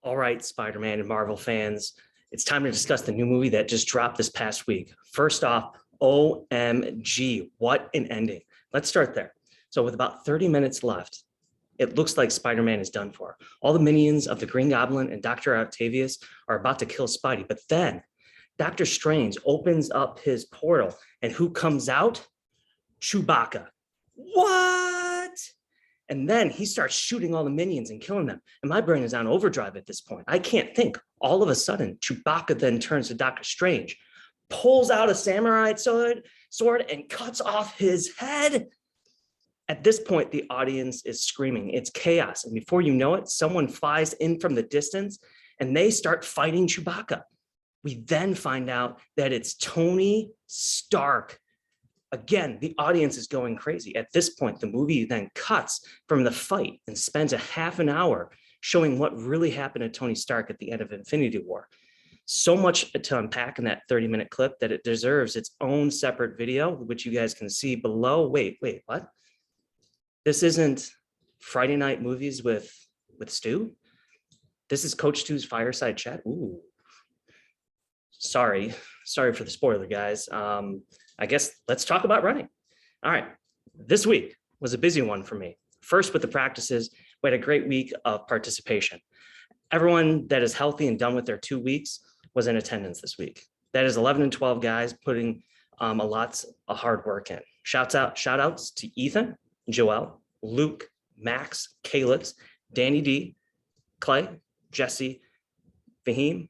All right, Spider-Man and Marvel fans, it's time to discuss the new movie that just dropped this past week. First off, OMG, what an ending. Let's start there. So with about 30 minutes left, it looks like Spider-Man is done for. All the minions of the Green Goblin and Dr. Octavius are about to kill Spidey, but then Doctor Strange opens up his portal, and who comes out? Chewbacca. What? And then he starts shooting all the minions and killing them. And my brain is on overdrive at this point. I can't think. All of a sudden, Chewbacca then turns to Doctor Strange, pulls out a samurai sword and cuts off his head. At this point, the audience is screaming. It's chaos. And before you know it, someone flies in from the distance and they start fighting Chewbacca. We then find out that it's Tony Stark. Again, the audience is going crazy. At this point, the movie then cuts from the fight and spends a half an hour showing what really happened to Tony Stark at the end of Infinity War. So much to unpack in that 30-minute clip that it deserves its own separate video, which you guys can see below. Wait, what? This isn't Friday Night Movies with Stu? This is Coach Stu's Fireside Chat? Ooh. Sorry for the spoiler, guys. I guess let's talk about running. All right, this week was a busy one for me. First with the practices, we had a great week of participation. Everyone that is healthy and done with their 2 weeks was in attendance this week. That is 11 and 12 guys putting a lot of hard work in. Shout outs to Ethan, Joel, Luke, Max, Caleb, Danny D, Clay, Jesse, Fahim,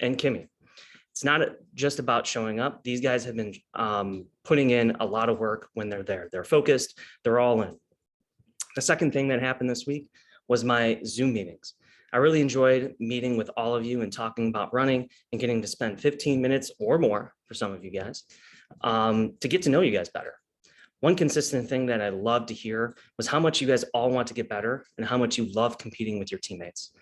and Kimmy. It's not just about showing up. These guys have been putting in a lot of work when they're there. They're focused, they're all in. The second thing that happened this week was my Zoom meetings. I really enjoyed meeting with all of you and talking about running and getting to spend 15 minutes or more for some of you guys to get to know you guys better. One consistent thing that I love to hear was how much you guys all want to get better and how much you love competing with your teammates.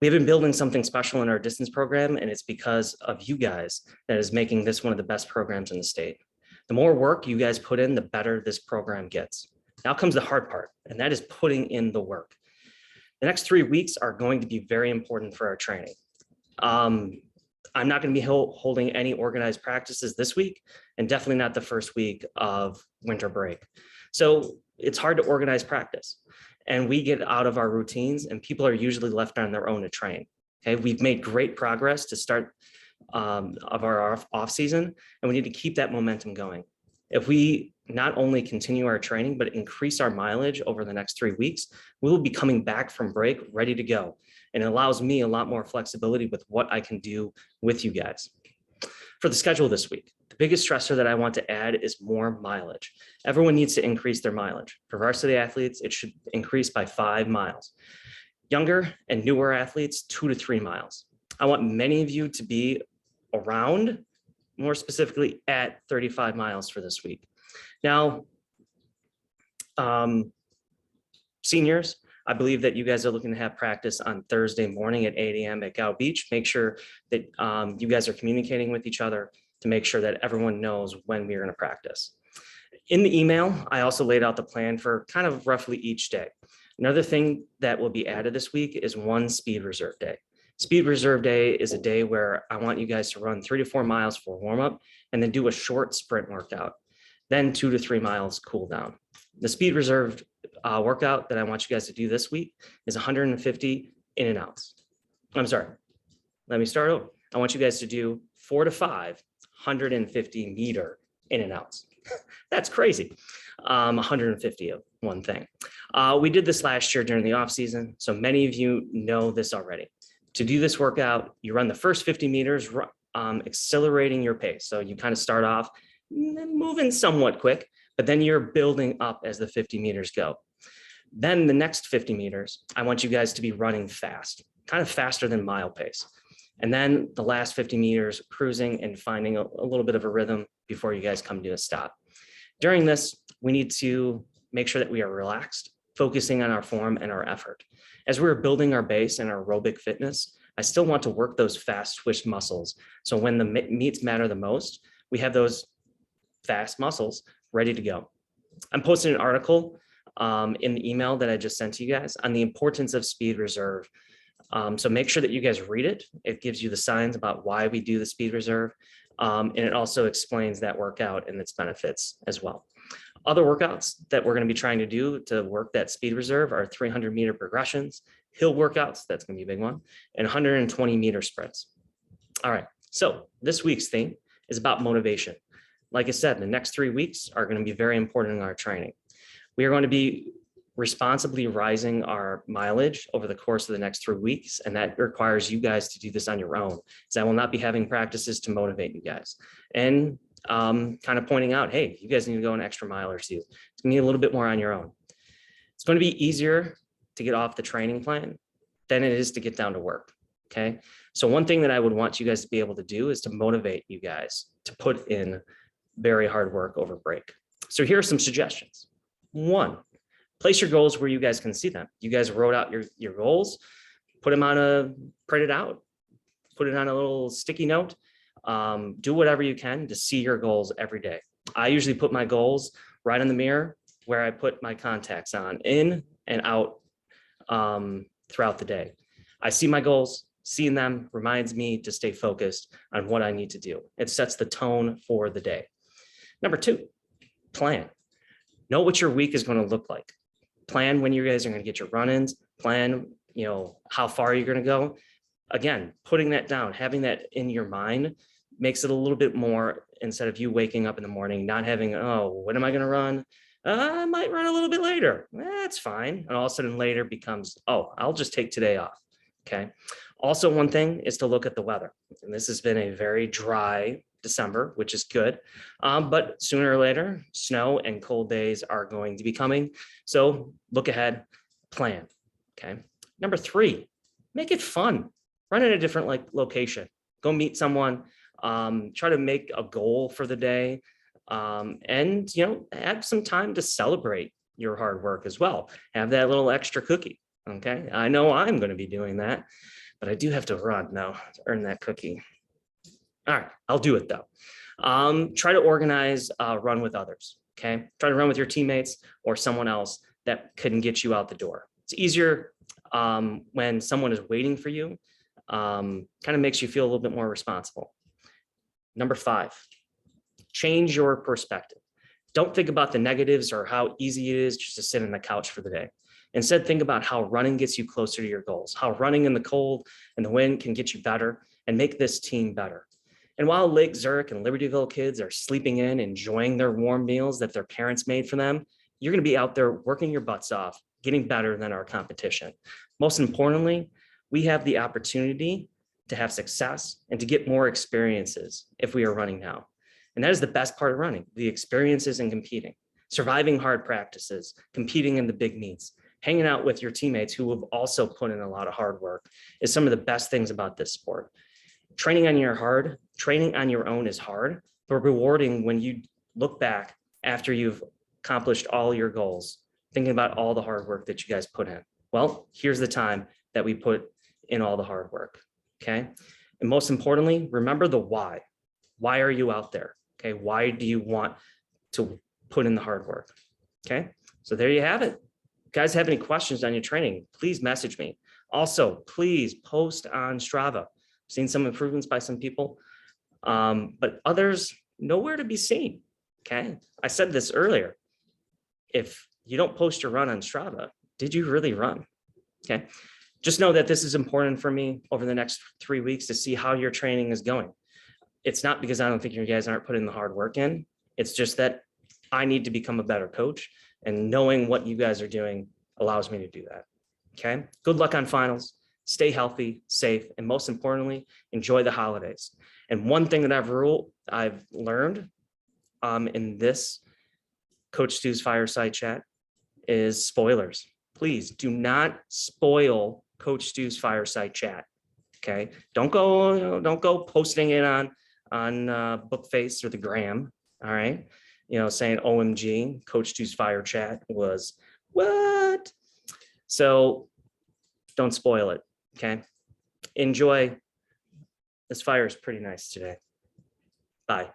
We have been building something special in our distance program, and it's because of you guys that is making this one of the best programs in the state. The more work you guys put in, the better this program gets. Now comes the hard part, and that is putting in the work. The next 3 weeks are going to be very important for our training. I'm not going to be holding any organized practices this week, and definitely not the first week of winter break. So it's hard to organize practice. And we get out of our routines and people are usually left on their own to train. Okay, we've made great progress to start of our off season, and we need to keep that momentum going. If we not only continue our training, but increase our mileage over the next 3 weeks, we will be coming back from break ready to go. And it allows me a lot more flexibility with what I can do with you guys. For the schedule this week, the biggest stressor that I want to add is more mileage. Everyone needs to increase their mileage. For varsity athletes, it should increase by 5 miles. Younger and newer athletes, 2 to 3 miles. I want many of you to be around, more specifically at 35 miles for this week. Now, seniors, I believe that you guys are looking to have practice on Thursday morning at 8 a.m. at Gow Beach. Make sure that you guys are communicating with each other to make sure that everyone knows when we are going to practice. In the email, I also laid out the plan for kind of roughly each day. Another thing that will be added this week is one speed reserve day. Speed reserve day is a day where I want you guys to run 3 to 4 miles for warm up and then do a short sprint workout, then 2 to 3 miles cool down. The speed reserve workout that I want you guys to do this week is 150 in and outs. I'm sorry, let me start over. I want you guys to do 4 to 5 150 meter in and outs. That's crazy. 150 of one thing. We did this last year during the off season, so many of you know this already. To do this workout, you run the first 50 meters, accelerating your pace. So you kind of start off moving somewhat quick, but then you're building up as the 50 meters go. Then the next 50 meters, I want you guys to be running fast, kind of faster than mile pace. And then the last 50 meters, cruising and finding a little bit of a rhythm before you guys come to a stop. During this, we need to make sure that we are relaxed, focusing on our form and our effort. As we're building our base and our aerobic fitness, I still want to work those fast twitch muscles. So when the meets matter the most, we have those fast muscles ready to go. I'm posting an article in the email that I just sent to you guys on the importance of speed reserve So make sure that you guys read it. It gives you the signs about why we do the speed reserve. And it also explains that workout and its benefits as well. Other workouts that we're going to be trying to do to work that speed reserve are 300-meter progressions, hill workouts, that's going to be a big one, and 120-meter sprints. All right, so this week's theme is about motivation. Like I said, the next 3 weeks are going to be very important in our training. We are going to be responsibly rising our mileage over the course of the next 3 weeks, and that requires you guys to do this on your own, so I will not be having practices to motivate you guys. And kind of pointing out, hey, you guys need to go an extra mile or two. It's gonna be a little bit more on your own. It's going to be easier to get off the training plan than it is to get down to work, okay? So one thing that I would want you guys to be able to do is to motivate you guys to put in very hard work over break. So here are some suggestions. One, place your goals where you guys can see them. You guys wrote out your goals, put them print it out, put it on a little sticky note. Do whatever you can to see your goals every day. I usually put my goals right in the mirror where I put my contacts on, in and out throughout the day. I see my goals, seeing them reminds me to stay focused on what I need to do. It sets the tone for the day. Number two, plan. Know what your week is going to look like. Plan when you guys are going to get your run-ins, plan, how far you're going to go. Again, putting that down, having that in your mind makes it a little bit more, instead of you waking up in the morning, not having, oh, when am I going to run? I might run a little bit later. That's fine. And all of a sudden later becomes, oh, I'll just take today off. Okay. Also, one thing is to look at the weather. And this has been a very dry December, which is good. But sooner or later, snow and cold days are going to be coming. So look ahead, plan. Okay. Number three, make it fun. Run in a different location. Go meet someone. Try to make a goal for the day. And add some time to celebrate your hard work as well. Have that little extra cookie. Okay. I know I'm going to be doing that, but I do have to run now to earn that cookie. All right, I'll do it though. Try to organize a run with others, okay? Try to run with your teammates or someone else that can get you out the door. It's easier when someone is waiting for you, kind of makes you feel a little bit more responsible. Number five, change your perspective. Don't think about the negatives or how easy it is just to sit on the couch for the day. Instead, think about how running gets you closer to your goals, how running in the cold and the wind can get you better and make this team better. And while Lake Zurich and Libertyville kids are sleeping in, enjoying their warm meals that their parents made for them, you're going to be out there working your butts off, getting better than our competition. Most importantly, we have the opportunity to have success and to get more experiences if we are running now. And that is the best part of running, the experiences and competing, surviving hard practices, competing in the big meets, hanging out with your teammates who have also put in a lot of hard work is some of the best things about this sport. Training on your own is hard, but rewarding when you look back after you've accomplished all your goals, thinking about all the hard work that you guys put in. Well, here's the time that we put in all the hard work, okay? And most importantly, remember the why. Why are you out there, okay? Why do you want to put in the hard work, okay? So there you have it. If you guys have any questions on your training, please message me. Also, please post on Strava. Seen some improvements by some people, but others nowhere to be seen, okay? I said this earlier. If you don't post your run on Strava, did you really run, okay? Just know that this is important for me over the next 3 weeks to see how your training is going. It's not because I don't think you guys aren't putting the hard work in. It's just that I need to become a better coach, and knowing what you guys are doing allows me to do that, okay? Good luck on finals. Stay healthy, safe, and most importantly, enjoy the holidays. And one thing that I've learned in this Coach Stu's Fireside Chat is spoilers. Please do not spoil Coach Stu's Fireside Chat. Okay, don't go posting it on Bookface or the Gram. All right, saying OMG, Coach Stu's Fire Chat was what? So don't spoil it. Okay, enjoy. This fire is pretty nice today. Bye.